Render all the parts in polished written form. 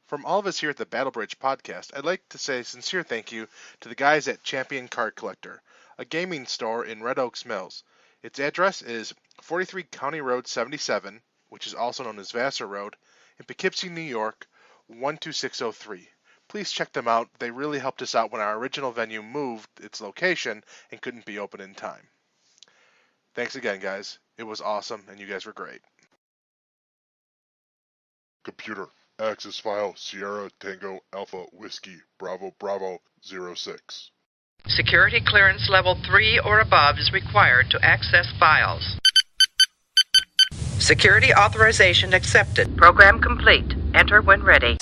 From all of us here at the Battle Bridge podcast, I'd like to say a sincere thank you to the guys at Champion Card Collector, a gaming store in Red Oaks Mills. Its address is 43 County Road 77, which is also known as Vassar Road, in Poughkeepsie, New York, 12603. Please check them out. They really helped us out when our original venue moved its location and couldn't be open in time. Thanks again, guys. It was awesome, and you guys were great. Computer, access file Sierra Tango Alpha Whiskey Bravo Bravo 06. Security clearance level 3 or above is required to access files. Security authorization accepted. Program complete. Enter when ready.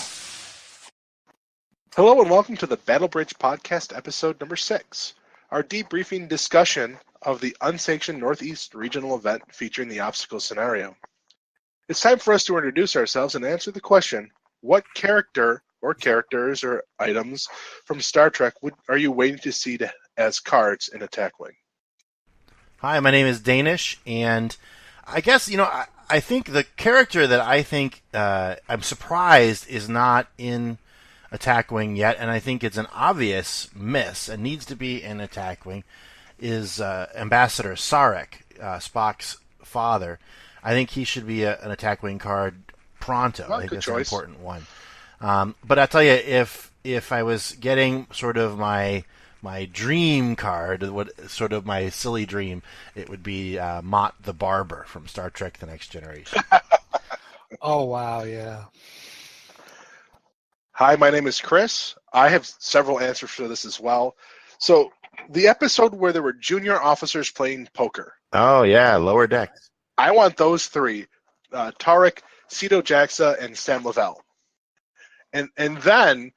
Hello and welcome to the Battle Bridge podcast episode number 6, our debriefing discussion of the Unsanctioned Northeast Regional event featuring the obstacle scenario. It's time for us to introduce ourselves and answer the question, what character or characters or items from Star Trek are you waiting to see as cards in Attack Wing? Hi, my name is Danish, and I guess, I think the character that I think I'm surprised is not in Attack Wing yet, and I think it's an obvious miss and needs to be in Attack Wing, is Ambassador Sarek, Spock's father. I think he should be an Attack Wing card pronto. I think that's an important one. But I'll tell you, if I was getting sort of my dream card, sort of my silly dream, it would be Mott the Barber from Star Trek: The Next Generation. Oh, wow, yeah. Hi, my name is Chris. I have several answers for this as well. So, the episode where there were junior officers playing poker. Oh, yeah, Lower Decks. I want those three, Tarek, Cito Jaxa, and Sam Lavelle. And then,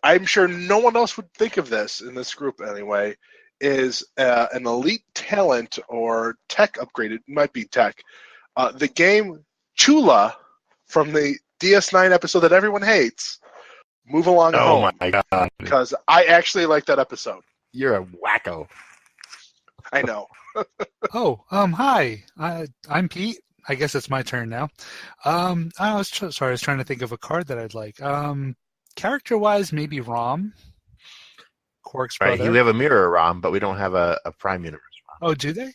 I'm sure no one else would think of this in this group anyway, is an elite talent or tech upgrade. It might be tech. The game Chula from the DS9 episode that everyone hates, Move Along Home. Oh my god. Because I actually like that episode. You're a wacko. I know. Hi. I'm Pete. I guess it's my turn now. I was trying to think of a card that I'd like. Character-wise, maybe Rom. Quark's brother. Right, we have a mirror Rom, but we don't have a Prime Universe Rom. Oh, do they?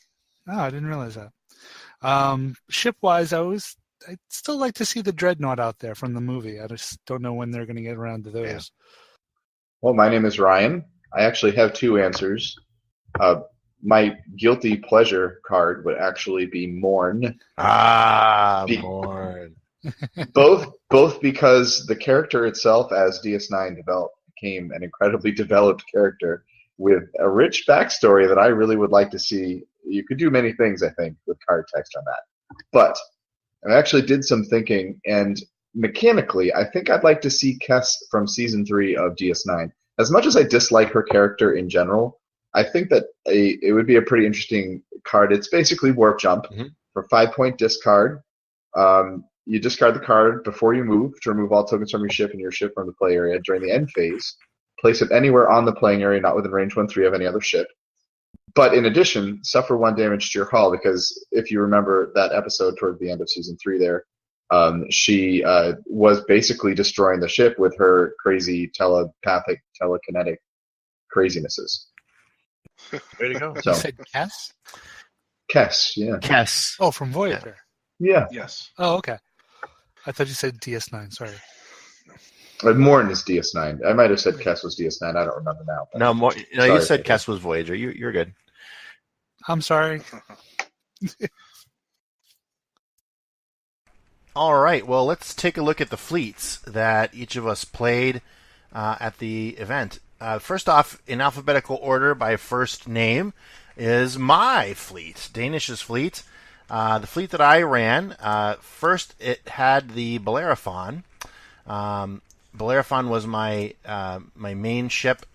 Oh, I didn't realize that. Ship-wise, I'd still like to see the Dreadnought out there from the movie. I just don't know when they're going to get around to those. Yeah. Well, my name is Ryan. I actually have two answers. My guilty pleasure card would actually be Morn. Morn. Both because the character itself, as DS9 developed, became an incredibly developed character with a rich backstory that I really would like to see. You could do many things, I think, with card text on that. But I actually did some thinking, and mechanically, I think I'd like to see Kess from Season 3 of DS9. As much as I dislike her character in general, I think that it would be a pretty interesting card. It's basically Warp Jump for 5-point discard. You discard the card before you move to remove all tokens from your ship and your ship from the play area during the end phase. Place it anywhere on the playing area, not within range 1/3 of any other ship. But in addition, suffer 1 damage to your hull, because if you remember that episode toward the end of Season 3 there, she was basically destroying the ship with her crazy telepathic, telekinetic crazinesses. Way to go. You said Kess? Kess, yeah. Kess. Oh, from Voyager. Yeah. Yes. Oh, okay. I thought you said DS9. Sorry. Morn is DS9. I might have said Kess was DS9. I don't remember now. No, you said Kess was Voyager. You're good. I'm sorry. All right, well, let's take a look at the fleets that each of us played at the event. First off, in alphabetical order by first name is my fleet, Danish's fleet. The fleet that I ran, first it had the Bellerophon. Bellerophon was my main ship,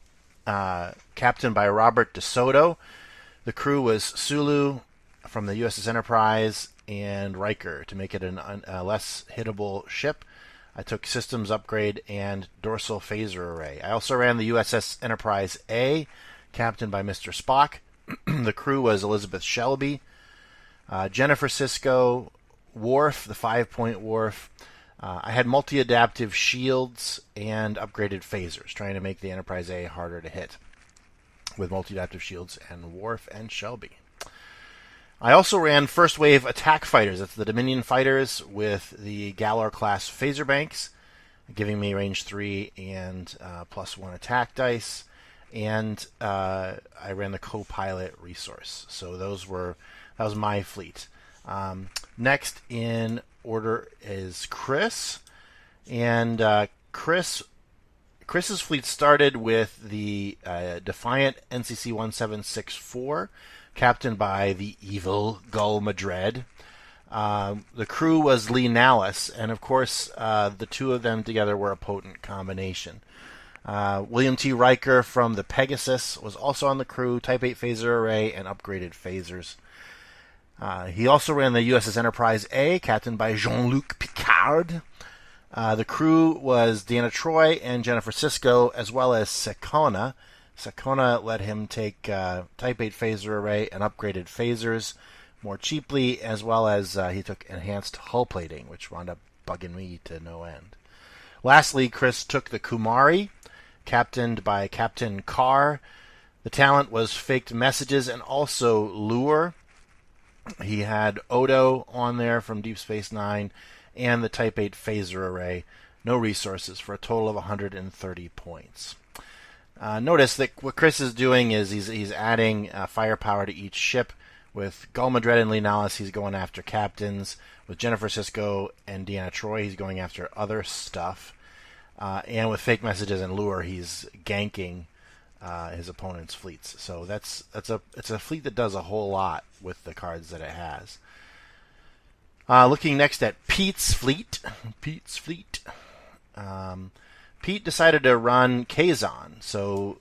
captained by Robert DeSoto. The crew was Sulu from the USS Enterprise and Riker to make it a less hittable ship. I took systems upgrade and dorsal phaser array. I also ran the USS Enterprise A, captained by Mr. Spock. The crew was Elizabeth Shelby, Jennifer Sisko, Worf, the 5-point Worf, I had multi-adaptive shields and upgraded phasers, trying to make the Enterprise A harder to hit with multi-adaptive shields and Worf and Shelby. I also ran first wave attack fighters. That's the Dominion fighters with the Galor class phaser banks, giving me range 3 and +1 attack dice. And I ran the co-pilot resource. So that was my fleet. Next in order is Chris, and Chris's fleet started with the Defiant NCC 1764, captained by the evil Gul Madred. The crew was Lee Nallis, and of course the two of them together were a potent combination. William T. Riker from the Pegasus was also on the crew, Type 8 phaser array, and upgraded phasers. He also ran the USS Enterprise A, captained by Jean-Luc Picard. The crew was Deanna Troi and Jennifer Sisko, as well as Sekona. Sekona let him take Type 8 phaser array and upgraded phasers more cheaply, as well as he took enhanced hull plating, which wound up bugging me to no end. Lastly, Chris took the Kumari, captained by Captain Carr. The talent was faked messages and also lure. He had Odo on there from Deep Space Nine and the Type 8 phaser array. No resources for a total of 130 points. Notice that what Chris is doing is he's adding firepower to each ship. With Gul Madred and Lee Nallis, he's going after captains. With Jennifer Sisko and Deanna Troi, he's going after other stuff. And with fake messages and lure, he's ganking his opponent's fleets. So it's a fleet that does a whole lot with the cards that it has. Looking next at Pete's fleet. Pete decided to run Kazon. So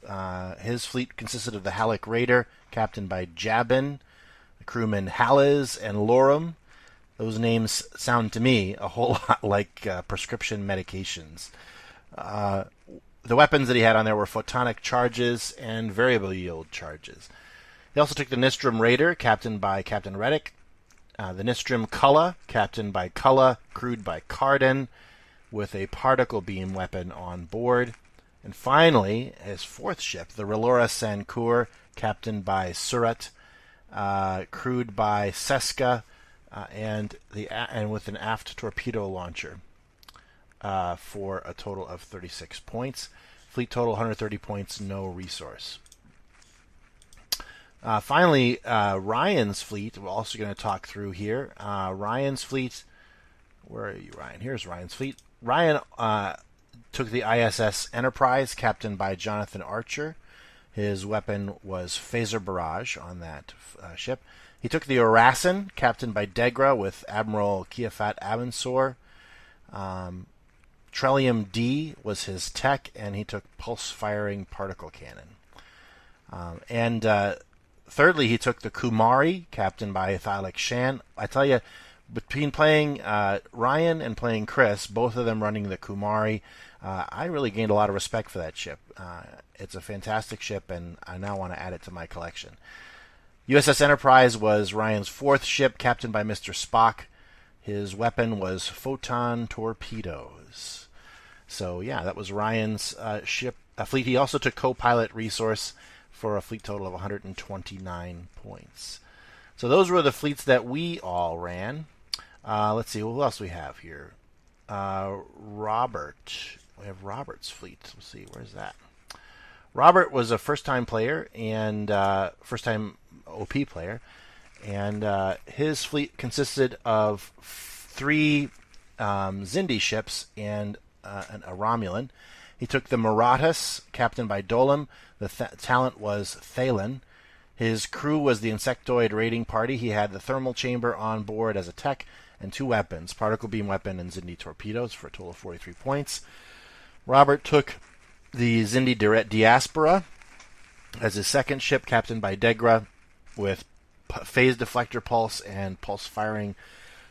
his fleet consisted of the Halleck Raider, captained by Jabin, the crewmen Hallez and Lorum. Those names sound to me a whole lot like prescription medications. The weapons that he had on there were photonic charges and variable yield charges. He also took the Nistrum Raider, captained by Captain Reddick, the Nistrum Culla, captained by Culla, crewed by Carden, with a particle beam weapon on board. And finally, his fourth ship, the Relora Sankur, captained by Surat, crewed by Seska, and with an aft torpedo launcher. For a total of 36 points. Fleet total 130 points, no resource. Finally, Ryan's fleet, we're also going to talk through here. Ryan's fleet, where are you, Ryan? Here's Ryan's fleet. Ryan took the ISS Enterprise, captained by Jonathan Archer. His weapon was phaser barrage on that ship. He took the Orasan, captained by Degra, with Admiral Kiafat Abensour. Trellium D was his tech, and he took pulse-firing particle cannon. Thirdly, he took the Kumari, captained by Thalek Shan. I tell you, between playing Ryan and playing Chris, both of them running the Kumari, I really gained a lot of respect for that ship. It's a fantastic ship, and I now want to add it to my collection. USS Enterprise was Ryan's fourth ship, captained by Mr. Spock. His weapon was photon torpedoes. So yeah, that was Ryan's fleet. He also took co-pilot resource for a fleet total of 129 points. So those were the fleets that we all ran. Let's see, who else we have here? Robert. We have Robert's fleet. Let's see, where's that? Robert was a first-time player and first-time OP player, and his fleet consisted of 3 Xindi ships and a Romulan. He took the Marathas, captained by Dolam. The talent was Thalen. His crew was the insectoid raiding party. He had the thermal chamber on board as a tech and 2 weapons, particle beam weapon and Xindi torpedoes, for a total of 43 points. Robert took the Xindi Diaspora as his second ship, captained by Degra, with phase deflector pulse and pulse firing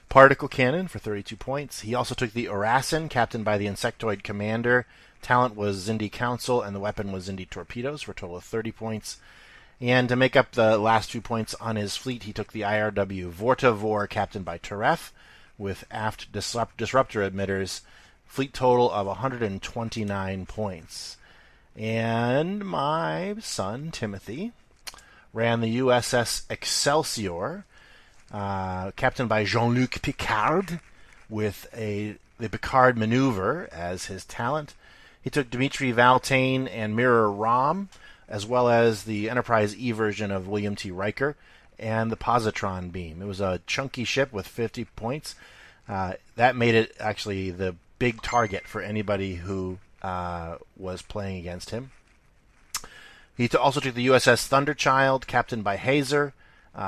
particle cannon for 32 points. He also took the Orasan, captained by the insectoid commander. Talent was Xindi Council, and the weapon was Xindi torpedoes for a total of 30 points. And to make up the last 2 points on his fleet, he took the IRW Vortavor, captained by Teref, with aft disruptor emitters, fleet total of 129 points. And my son, Timothy, ran the USS Excelsior, captained by Jean-Luc Picard, with the Picard maneuver as his talent. He took Dmitry Valtain and Mirror Rom, as well as the Enterprise E version of William T. Riker, and the positron beam. It was a chunky ship with 50 points. That made it actually the big target for anybody who was playing against him. He also took the USS Thunderchild, captained by Hazer,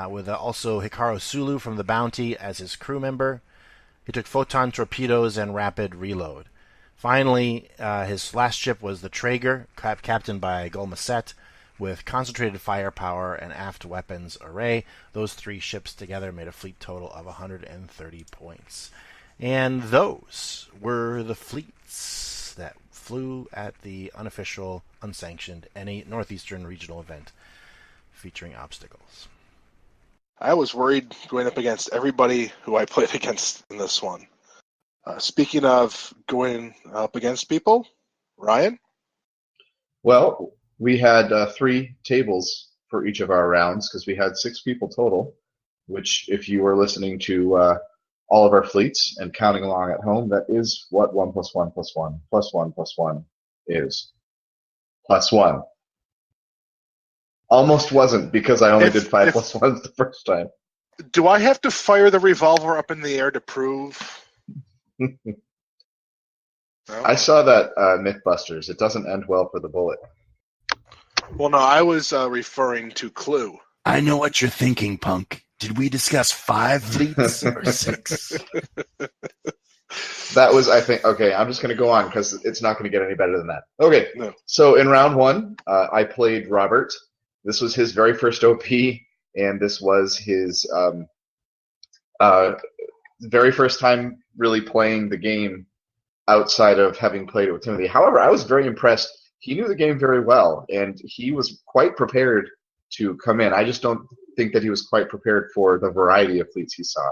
with also Hikaru Sulu from the Bounty as his crew member. He took photon torpedoes and rapid reload. Finally, his last ship was the Traeger, captained by Gulmasset, with concentrated firepower and aft weapons array. Those three ships together made a fleet total of 130 points. And those were the fleets that flew at the unofficial, unsanctioned NE Northeastern Regional event featuring obstacles. I was worried going up against everybody who I played against in this one. Speaking of going up against people, Ryan? Well, we had 3 tables for each of our rounds because we had 6 people total, which if you were listening to all of our fleets and counting along at home, that is what 1 + 1 + 1 + 1 + 1 is. +1. Almost wasn't because I only did 5 + 1s the first time. Do I have to fire the revolver up in the air to prove? No? I saw that Mythbusters. It doesn't end well for the bullet. Well, no, I was referring to Clue. I know what you're thinking, punk. Did we discuss 5 fleets or 6? That was, I think, okay, I'm just going to go on because it's not going to get any better than that. Okay, No. So in round 1, I played Robert. This was his very first OP, and this was his very first time really playing the game outside of having played it with Timothy. However, I was very impressed. He knew the game very well, and he was quite prepared to come in. I just don't think that he was quite prepared for the variety of fleets he saw.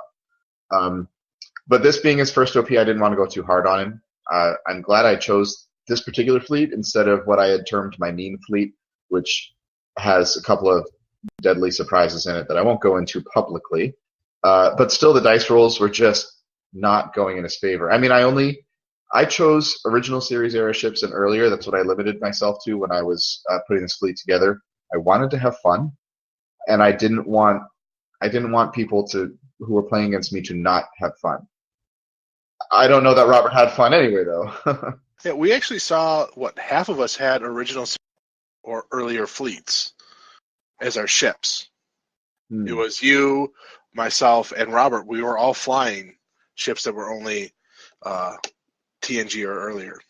But this being his first OP, I didn't want to go too hard on him. I'm glad I chose this particular fleet instead of what I had termed my mean fleet, which has a couple of deadly surprises in it that I won't go into publicly. But still, the dice rolls were just not going in his favor. I mean, I chose original series era ships and earlier. That's what I limited myself to when I was putting this fleet together. I wanted to have fun, and I didn't want people who were playing against me to not have fun. I don't know that Robert had fun anyway, though. Yeah, we actually saw half of us had original or earlier fleets as our ships. It was you, myself, and Robert. We were all flying ships that were only TNG or earlier.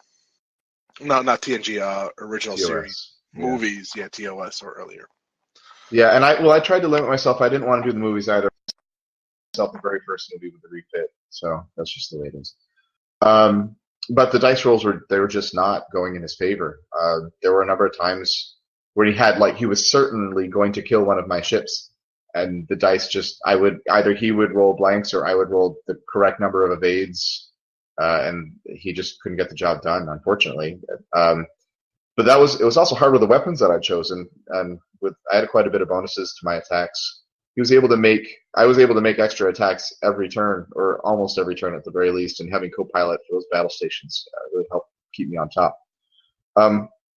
No, not TNG. Original TOS. series movies. Yeah, TOS or earlier. Yeah, and I tried to limit myself. I didn't want to do the movies either. Myself the very first movie with the refit, so that's just the way it is. But the dice rolls were just not going in his favor. There were a number of times where he was certainly going to kill one of my ships, and the dice he would roll blanks or I would roll the correct number of evades, and he just couldn't get the job done, unfortunately. But it was also hard with the weapons that I'd chosen, and I had quite a bit of bonuses to my attacks. I was able to make extra attacks every turn, or almost every turn at the very least, and having co-pilot for those battle stations really helped keep me on top.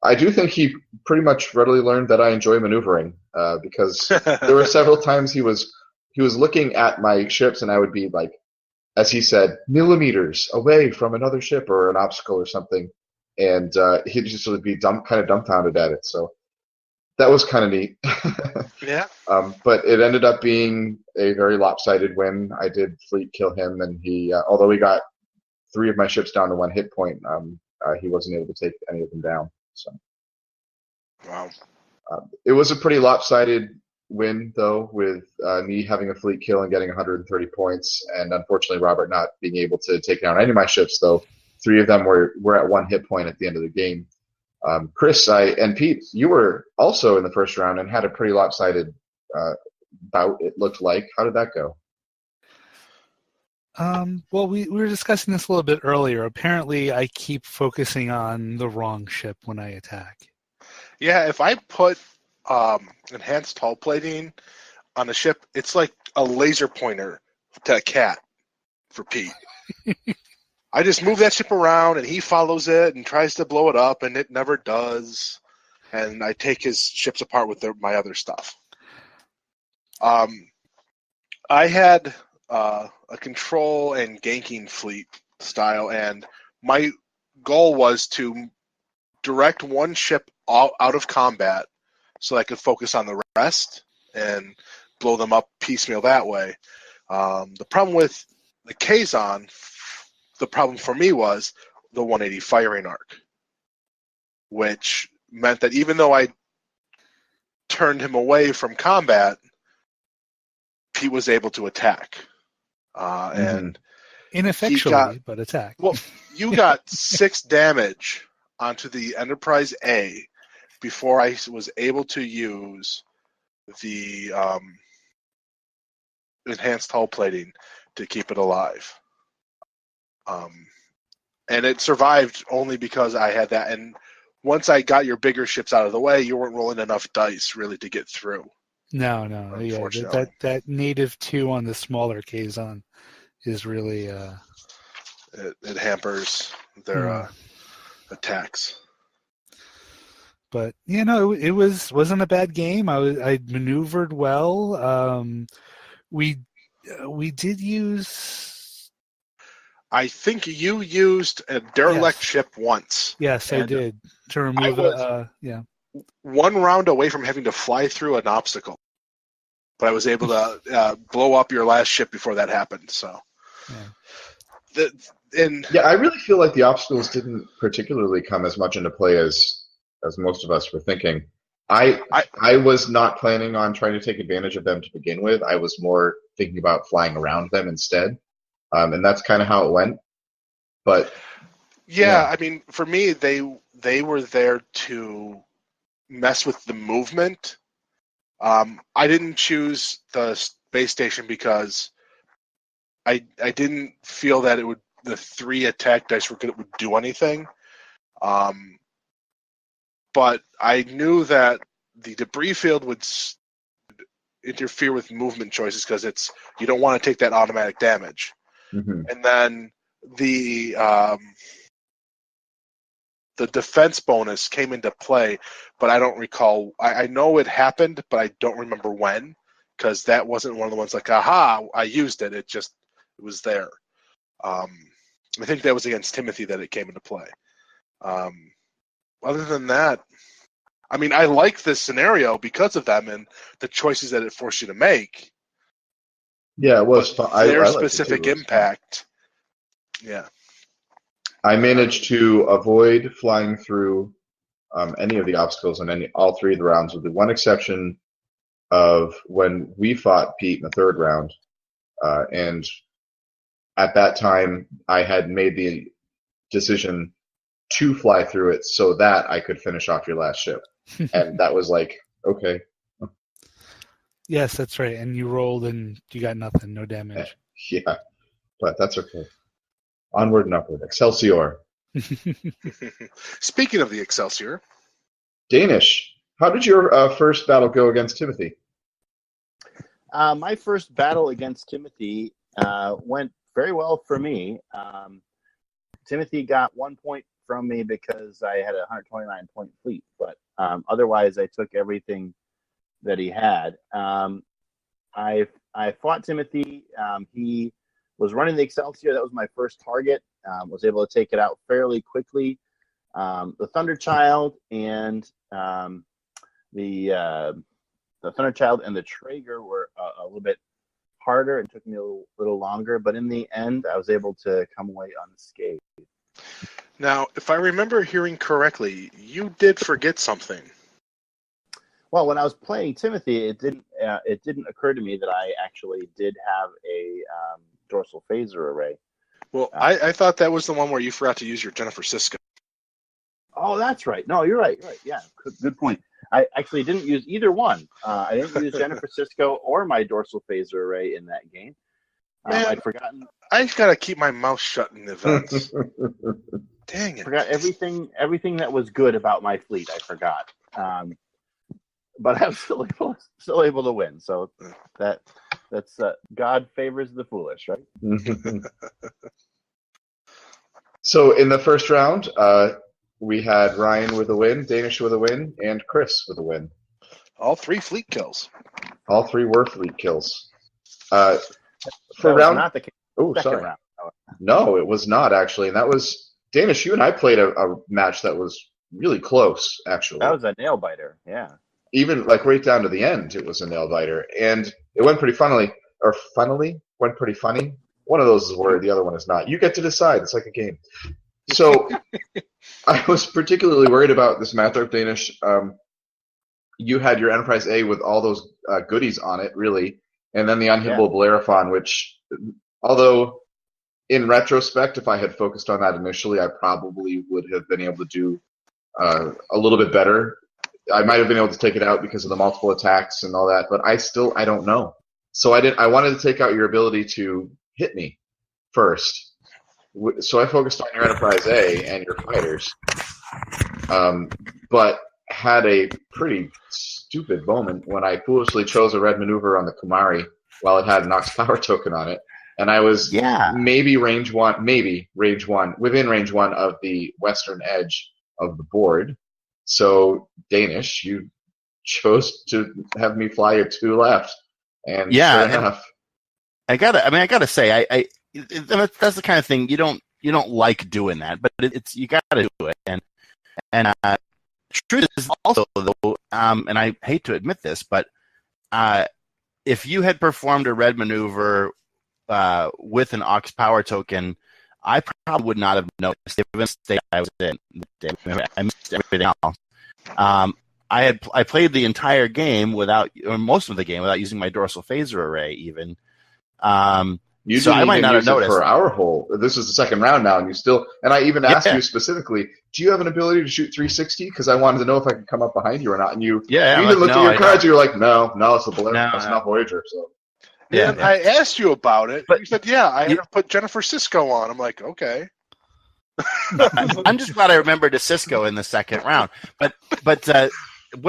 I do think he pretty much readily learned that I enjoy maneuvering, because there were several times he was looking at my ships, and I would be like, as he said, millimeters away from another ship or an obstacle or something, and he'd just sort of be kind of dumbfounded at it. So that was kind of neat. Yeah. But it ended up being a very lopsided win. I did fleet kill him, and he, although he got 3 of my ships down to 1 hit point, he wasn't able to take any of them down. So, Wow. It was a pretty lopsided win, though, with me having a fleet kill and getting 130 points, and unfortunately Robert not being able to take down any of my ships, though 3 of them were at 1 hit point at the end of the game. Chris, and Pete, you were also in the first round and had a pretty lopsided bout, it looked like. How did that go? Well, we were discussing this a little bit earlier. Apparently, I keep focusing on the wrong ship when I attack. Yeah, if I put enhanced hull plating on a ship, it's like a laser pointer to a cat for Pete. I just move that ship around, and he follows it and tries to blow it up, and it never does. And I take his ships apart with my other stuff. I had a control and ganking fleet style, and my goal was to direct one ship out of combat so I could focus on the rest and blow them up piecemeal that way. The problem with the Kazon, the problem for me was the 180 firing arc, which meant that even though I turned him away from combat, Pete was able to attack. And ineffectually, but attack. Well, you got 6 damage onto the Enterprise A before I was able to use the enhanced hull plating to keep it alive. And it survived only because I had that. And once I got your bigger ships out of the way, you weren't rolling enough dice really to get through. No. Yeah, that native 2 on the smaller Kazon is really it hampers their attacks. But it wasn't a bad game. I maneuvered well. We did use. I think you used a derelict ship once. Yes, I did to remove one round away from having to fly through an obstacle, but I was able to blow up your last ship before that happened. So, I really feel like the obstacles didn't particularly come as much into play as most of us were thinking. I was not planning on trying to take advantage of them to begin with. I was more thinking about flying around them instead, and that's kind of how it went. But I mean, for me, they were there to mess with the movement. I didn't choose the space station because I didn't feel that the 3 attack dice would do anything. But I knew that the debris field would interfere with movement choices because you don't want to take that automatic damage. Mm-hmm. And then the defense bonus came into play, but I don't recall. I know it happened, but I don't remember when, because that wasn't one of the ones like, aha, I used it. It was there. I think that was against Timothy that it came into play. Other than that, I mean, I like this scenario because of them and the choices that it forced you to make. Yeah, it was fun. Their specific impact. Yeah. I managed to avoid flying through any of the obstacles in all 3 of the rounds, with the one exception of when we fought Pete in the 3rd round. And at that time, I had made the decision to fly through it so that I could finish off your last ship. And that was like, okay. Yes, that's right. And you rolled and you got nothing, no damage. Yeah, but that's okay. Onward and upward. Excelsior. Speaking of the Excelsior. Danish, how did your first battle go against Timothy? My first battle against Timothy went very well for me. Timothy got 1 point from me because I had a 129-point fleet, but otherwise I took everything that he had. I fought Timothy. He was running the Excelsior. That was my first target. Was able to take it out fairly quickly. The Thunderchild and the Thunderchild and the Traeger were a little bit harder and took me a little longer, but in the end, I was able to come away unscathed. Now, if I remember hearing correctly, you did forget something. Well, when I was playing Timothy, it didn't occur to me that I actually did have a dorsal phaser array. Well, I thought that was the one where you forgot to use your Jennifer Sisko. Oh, that's right. No, you're right. Yeah, good point. I actually didn't use either one. I didn't use Jennifer Sisko or my dorsal phaser array in that game. Man, I'd forgotten. I just gotta keep my mouth shut in events. Dang it! Forgot everything that was good about my fleet. I forgot. But I was still able to win. So that's God favors the foolish, right? So in the first round, we had Ryan with a win, Danish with a win, and Chris with a win. All 3 fleet kills. All 3 were fleet kills. That For was round, not the case. oh, Second sorry, round. no, it was not actually, and that was Danish. You and I played a match that was really close, actually. That was a nail biter. Yeah. Even like right down to the end, it was a nail biter, and it went pretty funnily, or funnily went pretty funny. One of those is word, the other one is not. You get to decide. It's like a game. So I was particularly worried about this Mathrop Danish. You had your Enterprise A with all those goodies on it, really, and then the unhittable Bellerophon, which, although in retrospect, if I had focused on that initially, I probably would have been able to do a little bit better. I might have been able to take it out because of the multiple attacks and all that, but I don't know. So I wanted to take out your ability to hit me first. So I focused on your Enterprise A and your fighters, but had a pretty stupid moment when I foolishly chose a red maneuver on the Kumari while it had an Ox Power token on it, and I was within range one of the western edge of the board. So Danish, you chose to have me fly your 2 left, and sure enough, I gotta say, that's the kind of thing you don't like doing that, but you gotta do it. And truth is also though, and I hate to admit this, but if you had performed a red maneuver with an Ox Power token, I probably would not have noticed given the state I was in. I missed everything else. I played the entire game or most of the game without using my dorsal phaser array even. You so didn't I might even not use have it noticed. for our whole. This is the second round now, and you still. And I even asked you specifically, do you have an ability to shoot 360? Because I wanted to know if I could come up behind you or not. And you even looked at your cards. You were like, no, it's the Bellerophon. It's not Voyager. So. Yeah, I asked you about it. But you said, I had to put Jennifer Sisko on. I'm like, okay. I'm just glad I remembered a Cisco in the second round. But what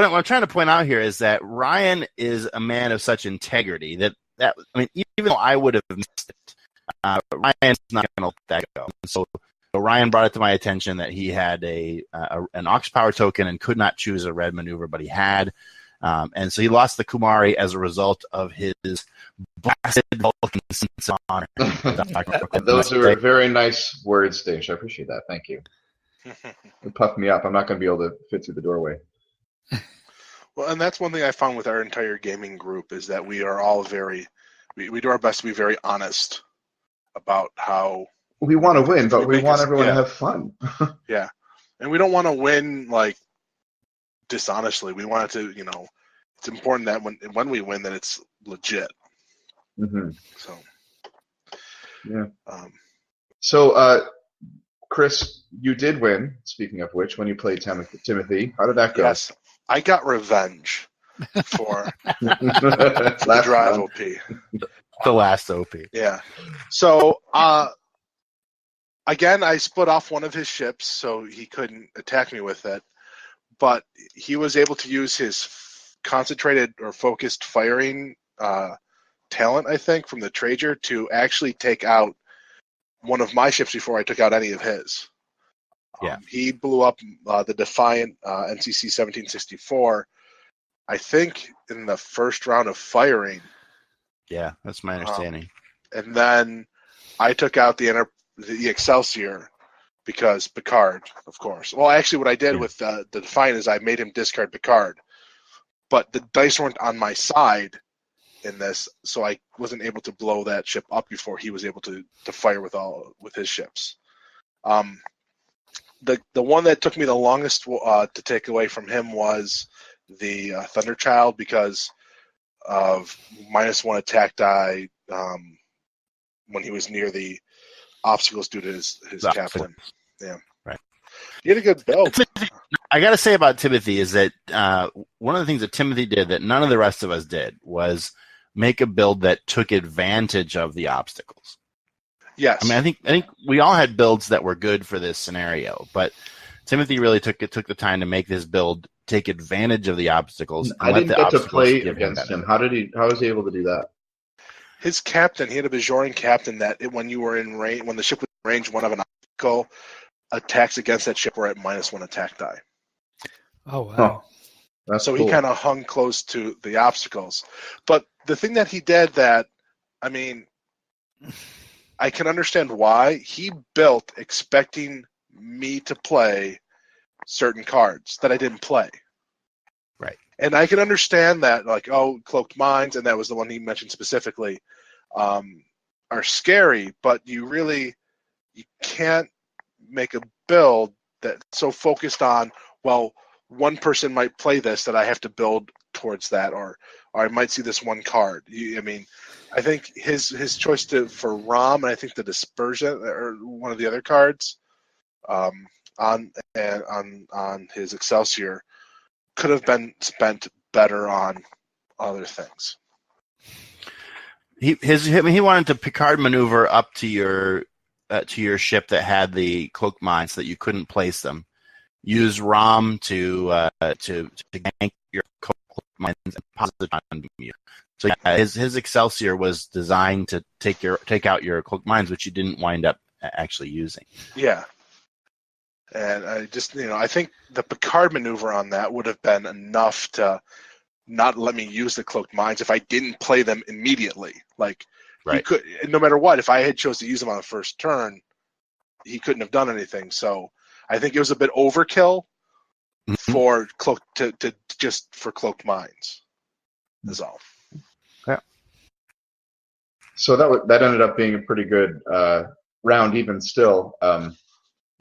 I'm trying to point out here is that Ryan is a man of such integrity that even though I would have missed it, Ryan's not going to let that go. So Ryan brought it to my attention that he had an Ox Power token and could not choose a red maneuver, but he had. And so he lost the Kumari as a result of his blasted Vulcan sense of honor. Those are very nice words, Danish. I appreciate that. Thank you. It puffed me up. I'm not going to be able to fit through the doorway. Well, and that's one thing I found with our entire gaming group is that we are all we do our best to be very honest about how we want to win, but we want everyone to have fun. Yeah, and we don't want to win like dishonestly. We want it to, it's important that when we win, that it's legit. Mm-hmm. So, yeah. So, Chris, you did win. Speaking of which, when you played Timothy, how did that go? Yes, I got revenge for the drive OP. The last OP. Yeah. So, again, I split off one of his ships, so he couldn't attack me with it. But he was able to use his concentrated or focused firing talent, I think, from the Trager to actually take out one of my ships before I took out any of his. Yeah. He blew up the Defiant NCC 1764, I think, in the first round of firing. Yeah, that's my understanding. And then I took out the Excelsior because Picard, of course. Well, actually, what I did with the Defiant is I made him discard Picard. But the dice weren't on my side in this, so I wasn't able to blow that ship up before he was able to fire with his ships. The one that took me the longest to take away from him was the Thunderchild because of -1 attack die when he was near the obstacles due to his captain. Yeah, right. He had a good build. I got to say about Timothy is that one of the things that Timothy did that none of the rest of us did was make a build that took advantage of the obstacles. Yes. I mean, I think we all had builds that were good for this scenario, but Timothy really took the time to make this build take advantage of the obstacles. I didn't get to play against him. How was he able to do that? His captain, he had a Bajoran captain that when you were in range, when the ship was in range one of an obstacle, attacks against that ship were at -1 attack die. Oh wow. Huh. That's so cool. he kind of hung close to the obstacles. But the thing that he did that, I mean, I can understand why. He built expecting me to play certain cards that I didn't play. Right. And I can understand that, like, Cloaked Minds, and that was the one he mentioned specifically, are scary, but you can't make a build that's so focused on, well, one person might play this that I have to build towards that, or I might see this one card. I think his choice for Rom, and I think the Dispersion, or one of the other cards, on his Excelsior, could have been spent better on other things. He wanted to Picard maneuver up to your ship that had the cloaked mines so that you couldn't place them. Use Rom to gank your cloaked mines and deposit on you. So his Excelsior was designed to take out your cloaked mines, which you didn't wind up actually using. Yeah. And I think the Picard maneuver on that would have been enough to not let me use the cloaked mines if I didn't play them immediately. Like, right. He could, no matter what, if I had chose to use them on the first turn, he couldn't have done anything. So I think it was a bit overkill for cloaked mines. Is all. Yeah. So that ended up being a pretty good round, even still.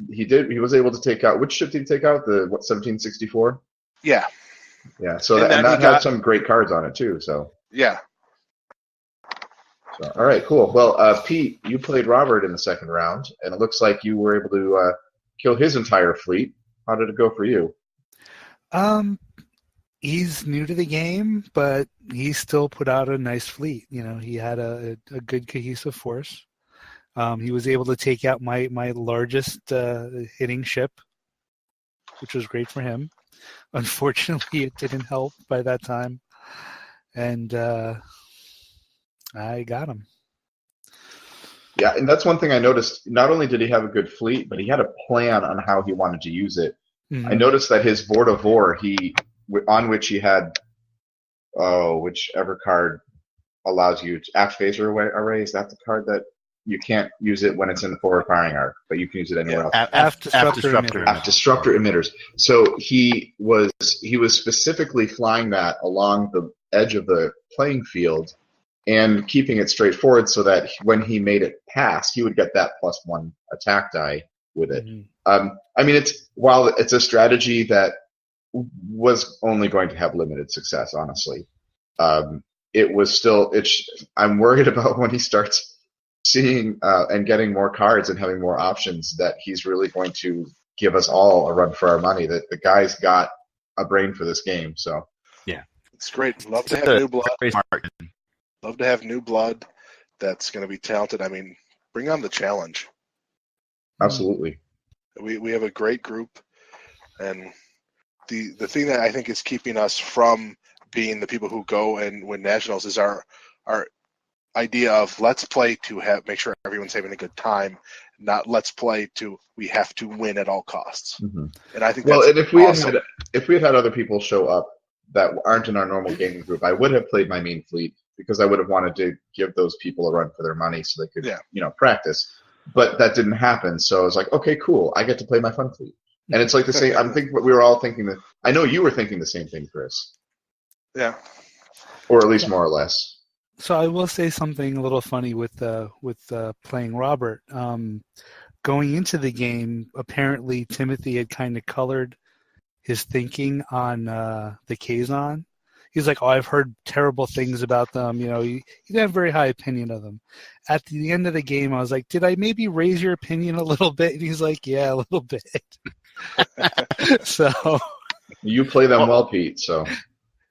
He was able to take out, which ship did he take out? The 1764? Yeah. Yeah. So that had some great cards on it too. So yeah. So, all right, cool. Well, Pete, you played Robert in the second round, and it looks like you were able to kill his entire fleet. How did it go for you? He's new to the game, but he still put out a nice fleet. He had a good cohesive force. He was able to take out my largest hitting ship, which was great for him. Unfortunately, it didn't help by that time. And I got him. Yeah, and that's one thing I noticed. Not only did he have a good fleet, but he had a plan on how he wanted to use it. Mm-hmm. I noticed that his Board of War, on which he had, whichever card allows you to aft phaser array. Is that the card that you can't use it when it's in the forward firing arc, but you can use it anywhere else? Aft disruptor emitters. So he was specifically flying that along the edge of the playing field and keeping it straightforward so that when he made it past, he would get that +1 attack die with it. Mm-hmm. While it's a strategy that was only going to have limited success, honestly, it was still. I'm worried about when he starts seeing and getting more cards and having more options, that he's really going to give us all a run for our money. That the guy's got a brain for this game. So yeah, it's great. Love to have new blood. Love to have new blood that's going to be talented. Bring on the challenge. Absolutely. We have a great group, and the thing that I think is keeping us from being the people who go and win nationals is our idea of let's play to make sure everyone's having a good time, not let's play to we have to win at all costs. Mm-hmm. And I think and if we had other people show up that aren't in our normal gaming group, I would have played my main fleet because I would have wanted to give those people a run for their money so they could practice. But that didn't happen, so I was like, okay, cool, I get to play my fun fleet. And it's like the same. I'm thinking, we were all thinking that. I know you were thinking the same thing, Chris. Yeah. Or at least more or less. So I will say something a little funny with playing Robert. Going into the game, apparently Timothy had kind of colored his thinking on the Kazon. He's like, I've heard terrible things about them. He didn't have a very high opinion of them. At the end of the game, I was like, did I maybe raise your opinion a little bit? And he's like, yeah, a little bit. So you play them well, Pete. So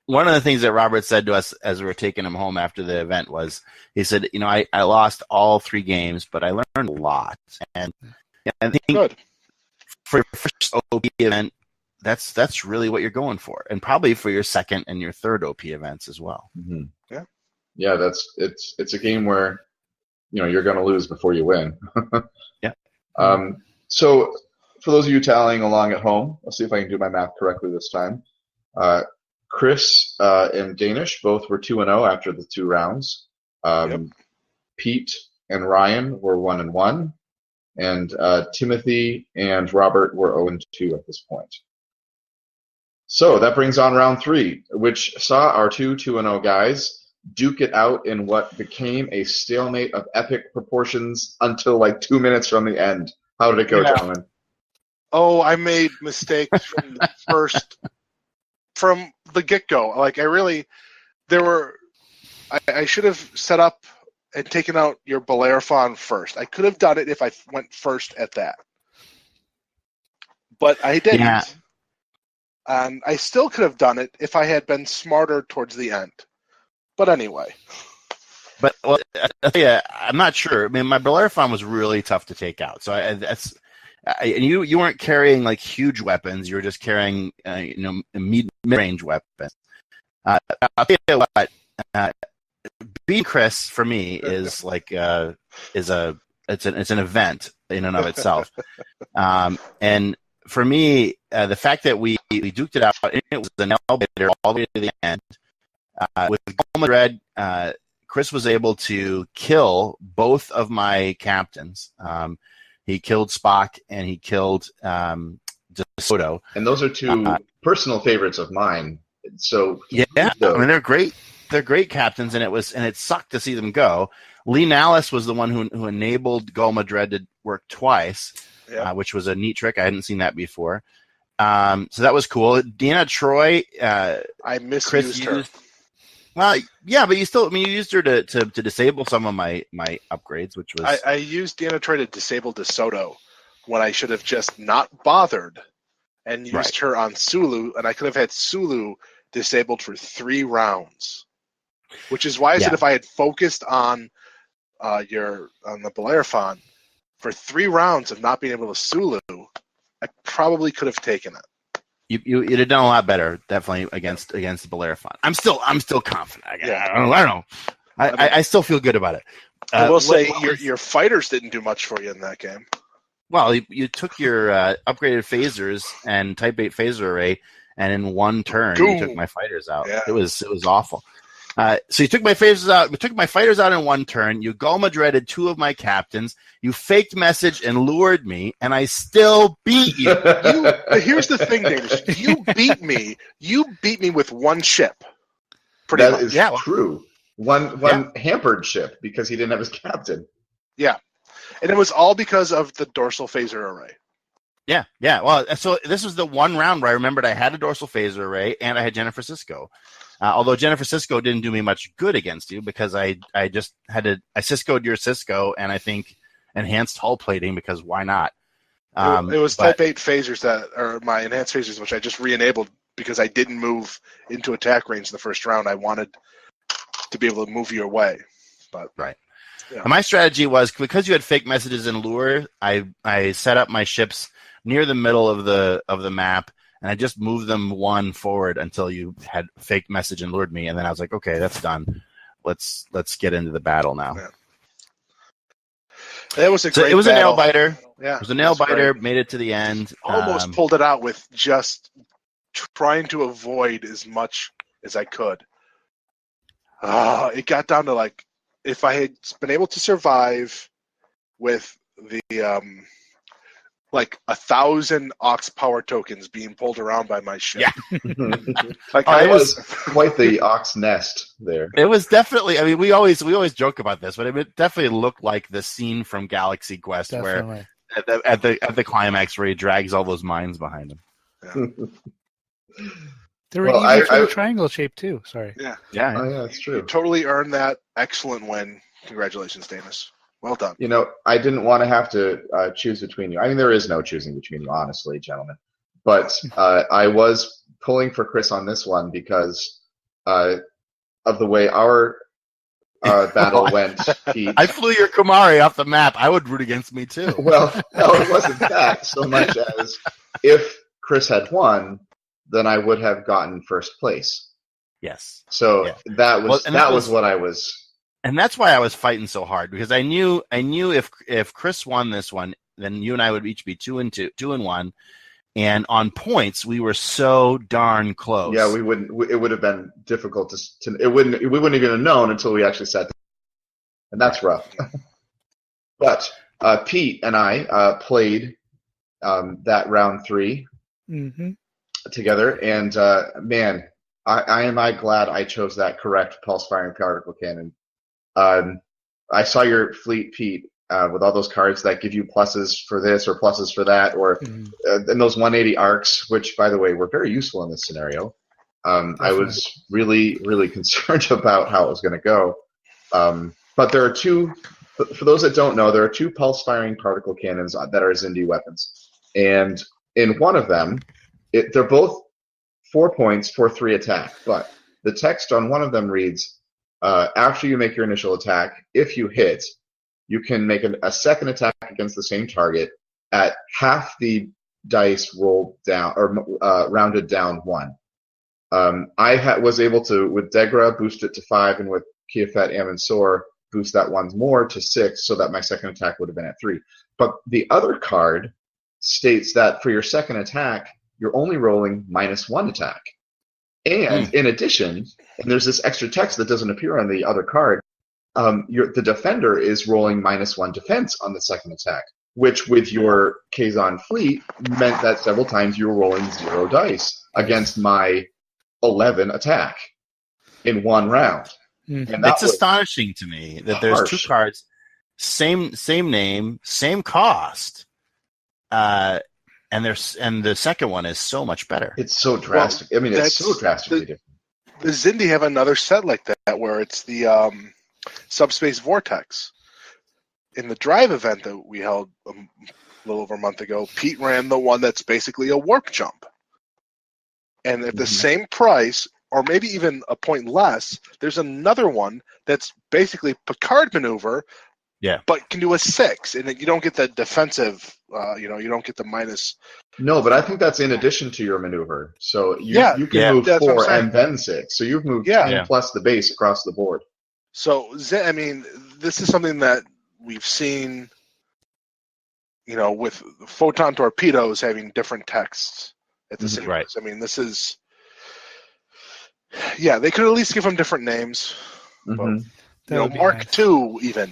one of the things that Robert said to us as we were taking him home after the event was, he said, I lost all 3 games, but I learned a lot. And I think Good. for your first OP event, that's really what you're going for, and probably for your second and your third OP events as well. Mm-hmm. Yeah. It's a game where you're going to lose before you win. Yeah. So for those of you tallying along at home, let's see if I can do my math correctly this time. Chris and Danish both were 2-0 after the 2 rounds. Pete and Ryan were 1-1, and Timothy and Robert were 0-2 at this point. So that brings on round 3, which saw our 2-0 guys duke it out in what became a stalemate of epic proportions until like 2 minutes from the end. How did it go, gentlemen? Oh, I made mistakes from the get-go. Like, I should have set up and taken out your Bellerophon first. I could have done it if I went first at that. But I didn't. Yeah. And I still could have done it if I had been smarter towards the end. But anyway. But I'm not sure. I mean, my Bellerophon was really tough to take out. So and you weren't carrying like huge weapons. You were just carrying mid-range weapons. I'll tell you what. Beating Chris for me is like it's an event in and of itself. And for me, the fact that we duked it out, and it was an elevator all the way to the end. With Madrid, Chris was able to kill both of my captains. He killed Spock and he killed DeSoto. And those are 2 personal favorites of mine. So yeah, I mean they're great. They're great captains, and it sucked to see them go. Lee Nallis was the one who enabled Gul Madred to work twice, which was a neat trick. I hadn't seen that before. So that was cool. Deanna Troy, I misused her. Well, yeah, but you used her to disable some of my upgrades, which was... I used Deanna Troy to disable DeSoto when I should have just not bothered and used her on Sulu, and I could have had Sulu disabled for 3 rounds. Which is why I said if I had focused on the Bellerophon for 3 rounds of not being able to Sulu, I probably could have taken it. You'd have done a lot better, definitely against the Bellerophon. I'm still confident. I don't know. I still feel good about it. I will say your fighters didn't do much for you in that game. Well, you took your upgraded phasers and Type 8 phaser array, and in 1 turn you took my fighters out. Yeah. It was awful. So you took my phasers out. You took my fighters out in 1 turn. You Gul Madredded 2 of my captains. You faked message and lured me, and I still beat you. Here's the thing, Danish. You beat me. You beat me with 1 ship. That is true. One hampered ship because he didn't have his captain. Yeah, and it was all because of the dorsal phaser array. Yeah. Well, so this was the 1 round where I remembered I had a dorsal phaser array and I had Jennifer Cisco. Although Jennifer Cisco didn't do me much good against you because I just had to – I Cisco'd your Cisco and I think enhanced hull plating because why not? It was Type 8 phasers that are my enhanced phasers, which I just re-enabled because I didn't move into attack range the first round. I wanted to be able to move your way. But right. Yeah. My strategy was because you had fake messages and lure, I set up my ships near the middle of the map, and I just moved them 1 forward until you had fake message and lured me, and then I was like, okay, that's done. Let's get into the battle now. Yeah. That was it was battle. A nail biter. Yeah, it was a nail biter. Made it to the end. Almost pulled it out with just trying to avoid as much as I could. It got down to like if I had been able to survive with the like 1,000 Ox power tokens being pulled around by my ship. Yeah. It was quite the Ox nest there. It was definitely. I mean, we always joke about this, but it definitely looked like the scene from Galaxy Quest where at the climax where he drags all those mines behind him. Yeah. They were easy for the triangle shape too. Sorry. Yeah. Oh, yeah, that's true. You totally earned that excellent win. Congratulations, Danis. Well done. I didn't want to have to choose between you. I mean, there is no choosing between you, honestly, gentlemen. But I was pulling for Chris on this one because of the way our battle went, Pete. I flew your Kumari off the map. I would root against me too. Well, no, it wasn't that so much as if Chris had won, then I would have gotten first place. Yes. So Yeah. that was Well, that was what I was. And that's why I was fighting so hard, because I knew if Chris won this one, then you and I would each be 2-1, and on points we were so darn close. Yeah, we wouldn't. It would have been difficult to. It wouldn't. We wouldn't even have known until we actually sat down. And that's rough. But Pete and I played that round 3 together, and man, I am glad I chose that correct pulse firing particle cannon. I saw your fleet, Pete, with all those cards that give you pluses for this or pluses for that, or and those 180 arcs, which, by the way, were very useful in this scenario. I was really, really concerned about how it was going to go. But there are two, for those that don't know, there are 2 pulse-firing particle cannons that are Xindi weapons. And in one of them, they're both 4 points for 3 attack, but the text on one of them reads, after you make your initial attack, if you hit, you can make a second attack against the same target at half the dice rolled down, or rounded down 1. I was able to, with Degra, boost it to 5, and with Kiafet Amon-Sor, boost that 1 more to 6, so that my second attack would have been at 3. But the other card states that for your second attack, you're only rolling -1 attack. And in addition, and there's this extra text that doesn't appear on the other card, the defender is rolling -1 defense on the second attack, which with your Kazon fleet meant that several times you were rolling 0 dice against my 11 attack in 1 round. And it's astonishing to me that there's harsh. 2 cards, same name, same cost, and the second one is so much better. It's so drastic. I mean, it's so drastically different. The Xindi have another set like that where it's the Subspace Vortex. In the drive event that we held a little over a month ago, Pete ran the one that's basically a warp jump. And at the same price, or maybe even a point less, there's another one that's basically Picard maneuver, but can do a 6, and you don't get the defensive, you don't get the minus. No, but I think that's in addition to your maneuver. So you can move 4 and then 6. So you've moved 10 plus the base across the board. So, I mean, this is something that we've seen, with photon torpedoes having different texts at the same price. I mean, this is, they could at least give them different names. But, Mark II, even,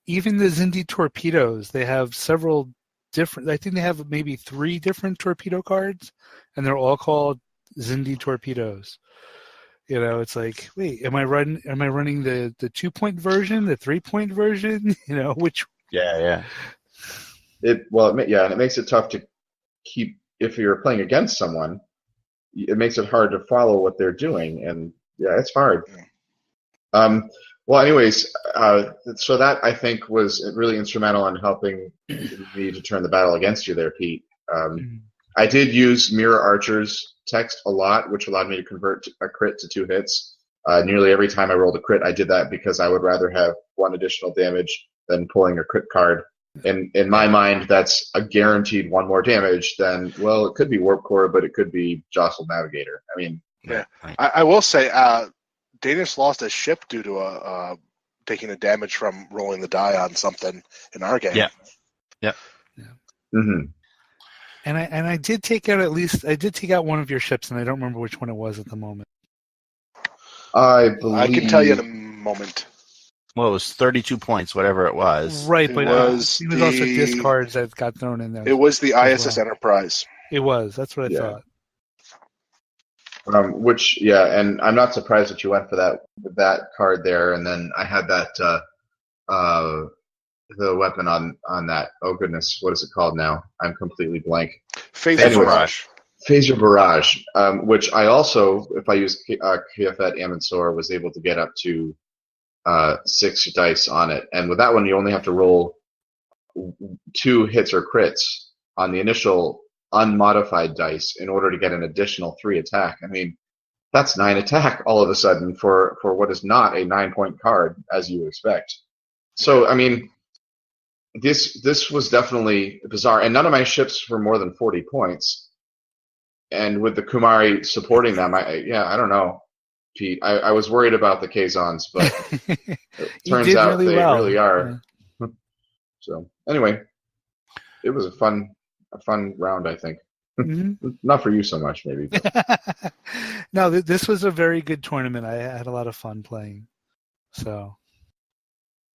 Even the Xindi torpedoes, they have several different. I think they have maybe 3 different torpedo cards, and they're all called Xindi torpedoes. It's like, wait, am I running the 2-point version, the 3-point version? Which? Yeah. And it makes it tough to keep if you're playing against someone. It makes it hard to follow what they're doing, and it's hard. Well, anyways, so that I think was really instrumental in helping me to turn the battle against you there, Pete. I did use Mirror Archer's text a lot, which allowed me to convert a crit to 2 hits. Nearly every time I rolled a crit, I did that because I would rather have 1 additional damage than pulling a crit card. And in my mind, that's a guaranteed 1 more damage than, well, it could be Warp Core, but it could be Jostled Navigator. I mean, I will say, Danish lost a ship due to taking a damage from rolling the die on something in our game. Yeah. Mm-hmm. And I did take out one of your ships, and I don't remember which one it was at the moment. I believe I can tell you in a moment. Well, it was 32 points, whatever it was. Right, It but was it was also discards that got thrown in there. It was the ISS Enterprise. It was. That's what I thought. And I'm not surprised that you went for that card there. And then I had that the weapon on that. Oh goodness, what is it called now? I'm completely blank. Phaser Barrage. Phaser Barrage, which I also, if I use Kiafet Amon-Sor, was able to get up to 6 dice on it. And with that one, you only have to roll 2 hits or crits on the initial unmodified dice in order to get an additional 3 attack. I mean, That's 9 attack all of a sudden for what is not a 9-point card, as you would expect. So, I mean, this was definitely bizarre. And none of my ships were more than 40 points. And with the Kumari supporting them, I don't know, Pete. I was worried about the Kazons, but it turns out they really are. Yeah. So, anyway, it was a fun round, I think. Mm-hmm. Not for you so much, maybe. No, this was a very good tournament. I had a lot of fun playing. So,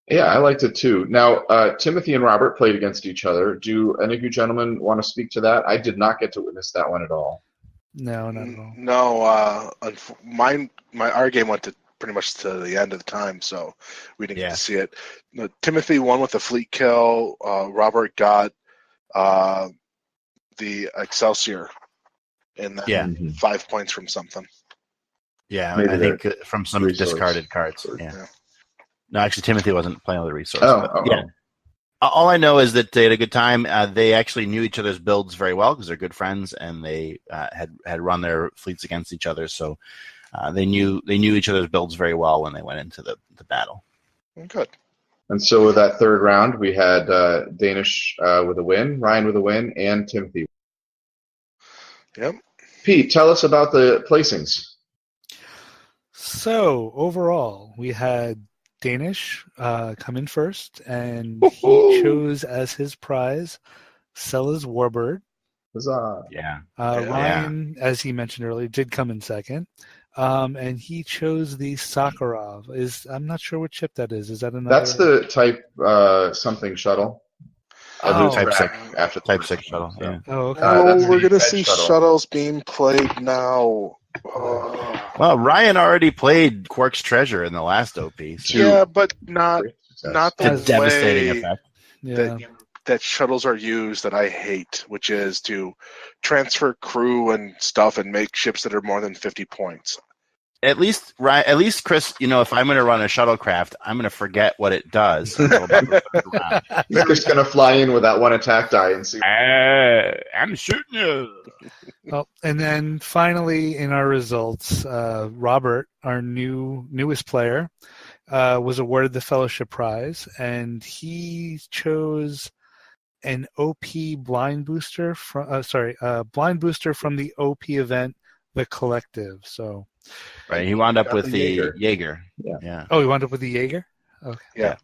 yeah, I liked it too. Now, Timothy and Robert played against each other. Do any of you gentlemen want to speak to that? I did not get to witness that one at all. No, not at all. No, our game went to pretty much to the end of the time, so we didn't get to see it. Timothy won with a fleet kill. Robert got the Excelsior, and then 5 points from something. Yeah, maybe I think from some discarded cards. Yeah. No, actually, Timothy wasn't playing with the resource. Yeah. All I know is that they had a good time. They actually knew each other's builds very well because they're good friends, and they had run their fleets against each other. So they knew each other's builds very well when they went into the battle. Good. And so with that third round, we had Danish with a win, Ryan with a win, and Timothy. Yep. Pete, tell us about the placings. So overall, we had Danish come in first, and he chose as his prize Sella's Warbird. Huzzah. Yeah. Ryan, as he mentioned earlier, did come in second. And he chose the Sakharov. I'm not sure what ship that is. Is that another? That's the type something shuttle. Type 6. After Type 6 shuttle. Yeah. Oh, okay. We're gonna see shuttles being played now. Well, Ryan already played Quark's Treasure in the last OP. So. Yeah, but not the devastating way effect. that shuttles are used that I hate, which is to transfer crew and stuff and make ships that are more than 50 points. At least, Chris, if I'm going to run a shuttlecraft, I'm going to forget what it does. He's just going to fly in with that one attack die and see. I'm shooting you. Well, and then finally, in our results, Robert, our newest player, was awarded the Fellowship Prize, and he chose an OP blind booster blind booster from the OP event, The Collective. So. Right, he wound up with the Jaeger. Yeah. Oh, he wound up with the Jaeger? Okay. Yeah.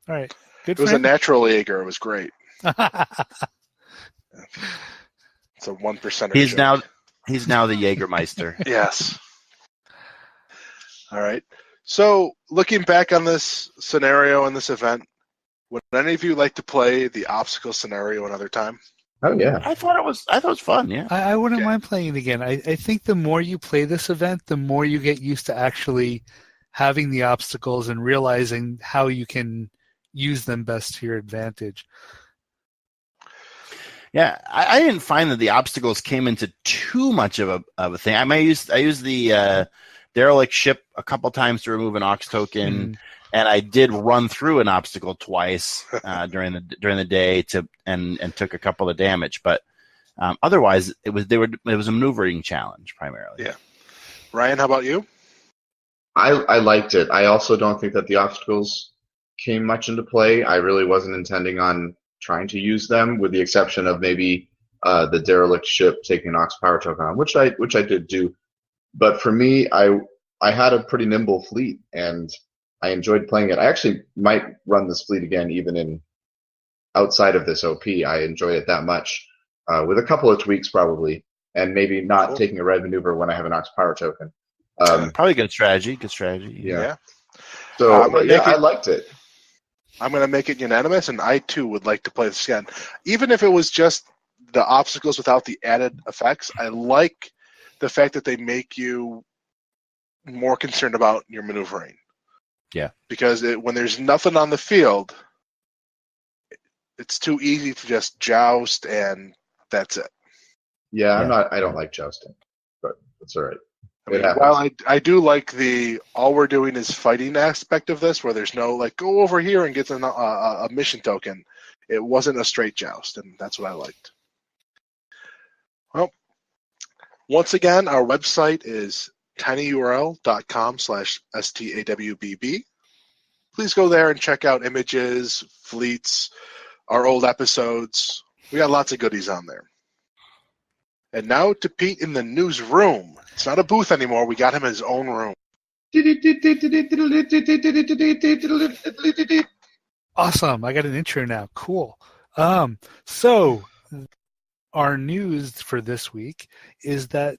All right. Good. It was a natural Jaeger. It was great. It's a 1%. He's now the Jägermeister. Yes. All right. So, looking back on this scenario and this event, would any of you like to play the obstacle scenario another time? Oh yeah, I thought it was fun. Yeah, I wouldn't mind playing it again. I think the more you play this event, the more you get used to actually having the obstacles and realizing how you can use them best to your advantage. Yeah, I didn't find that the obstacles came into too much of a thing. I used the derelict ship a couple times to remove an Ox token. And I did run through an obstacle twice during the day and took a couple of damage, but otherwise it was a maneuvering challenge primarily. Yeah. Ryan, how about you? I liked it. I also don't think that the obstacles came much into play. I really wasn't intending on trying to use them, with the exception of maybe the derelict ship taking an Ox power token on, which I did do. But for me, I had a pretty nimble fleet, and I enjoyed playing it. I actually might run this fleet again, even in outside of this OP. I enjoy it that much, with a couple of tweaks probably, and maybe not taking a red maneuver when I have an Ox power token. Probably good strategy. Yeah. So I liked it. I'm going to make it unanimous, and I too would like to play this again. Even if it was just the obstacles without the added effects, I like the fact that they make you more concerned about your maneuvering. Yeah. Because when there's nothing on the field, it's too easy to just joust, and that's it. Yeah, I don't like jousting, but it's all right. While I do like the all we're doing is fighting aspect of this, where there's no go over here and get a mission token. It wasn't a straight joust, and that's what I liked. Well, once again, our website is tinyurl.com/STAWBB. Please go there and check out images, fleets, our old episodes. We got lots of goodies on there. And now to Pete in the newsroom. It's not a booth anymore. We got him his own room. Awesome. I got an intro now. Cool. So our news for this week is that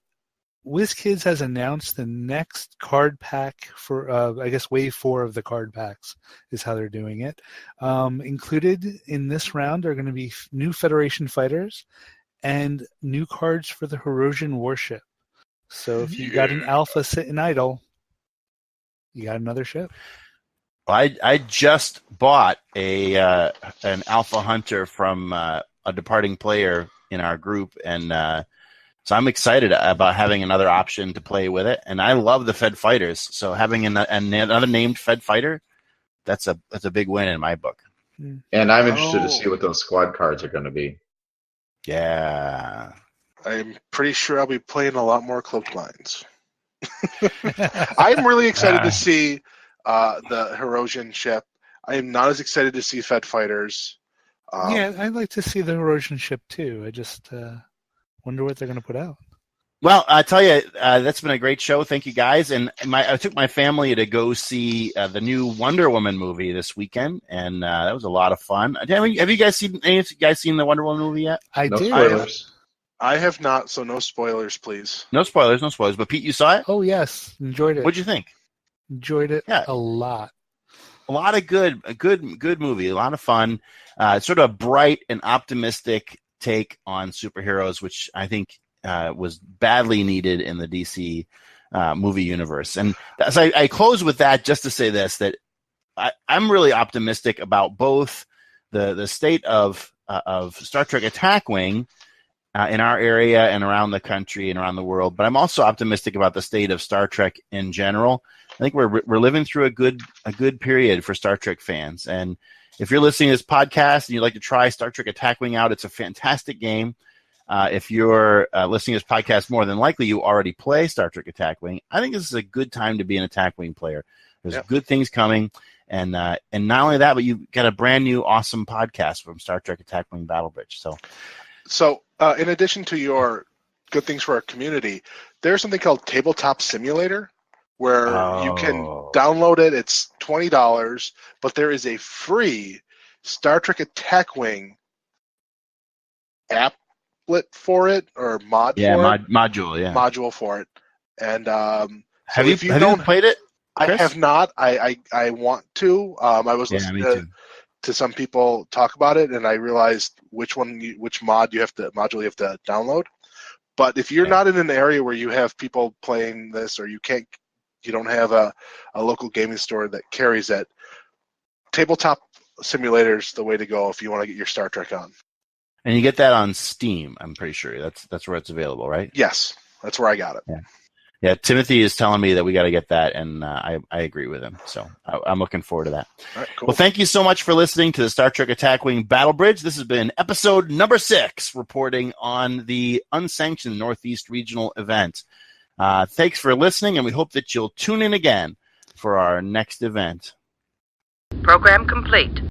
WizKids has announced the next card pack for, I guess, Wave 4 of the card packs is how they're doing it. Included in this round are going to be new Federation fighters and new cards for the Herosian Warship. So if you got an Alpha sitting idle, you got another ship. I just bought an Alpha Hunter from a departing player in our group, and so I'm excited about having another option to play with it. And I love the Fed fighters, so having another named Fed fighter, that's a big win in my book. And I'm interested to see what those squad cards are going to be. Yeah. I'm pretty sure I'll be playing a lot more Cloaked Minds. I'm really excited to see the Herosian ship. I am not as excited to see Fed fighters. Yeah, I'd like to see the Herosian ship too. I just wonder what they're going to put out. Well, I tell you, that's been a great show. Thank you, guys. And I took my family to go see the new Wonder Woman movie this weekend, and that was a lot of fun. Have you guys seen the Wonder Woman movie yet? I did. Spoilers. I have not, so no spoilers, please. No spoilers. But Pete, you saw it? Oh yes, enjoyed it. What'd you think? Enjoyed it a lot. A lot of good movie. A lot of fun. Sort of a bright and optimistic take on superheroes, which I think was badly needed in the DC movie universe. And so I close with that just to say this, that I'm really optimistic about both the state of Star Trek Attack Wing in our area and around the country and around the world, but I'm also optimistic about the state of Star Trek in general. I think we're living through a good period for Star Trek fans. And if you're listening to this podcast and you'd like to try Star Trek Attack Wing out, it's a fantastic game. If you're listening to this podcast, more than likely you already play Star Trek Attack Wing. I think this is a good time to be an Attack Wing player. There's good things coming, and not only that, but you've got a brand new awesome podcast from Star Trek Attack Wing Battle Bridge. So in addition to your good things for our community, there's something called Tabletop Simulator, where you can download it. It's $20, but there is a free Star Trek Attack Wing applet for it, or module for it. And have you played it, Chris? I have not. I want to. I was listening to some people talk about it, and I realized which module you have to download. But if you're not in an area where you have people playing this, or you don't have a local gaming store that carries it, Tabletop Simulator's the way to go if you want to get your Star Trek on. And you get that on Steam, I'm pretty sure. That's where it's available, right? Yes, that's where I got it. Yeah, Timothy is telling me that we got to get that, and I agree with him. So I'm looking forward to that. All right, cool. Well, thank you so much for listening to the Star Trek Attack Wing Battle Bridge. This has been episode number 6, reporting on the Unsanctioned Northeast Regional event. Thanks for listening, and we hope that you'll tune in again for our next event. Program complete.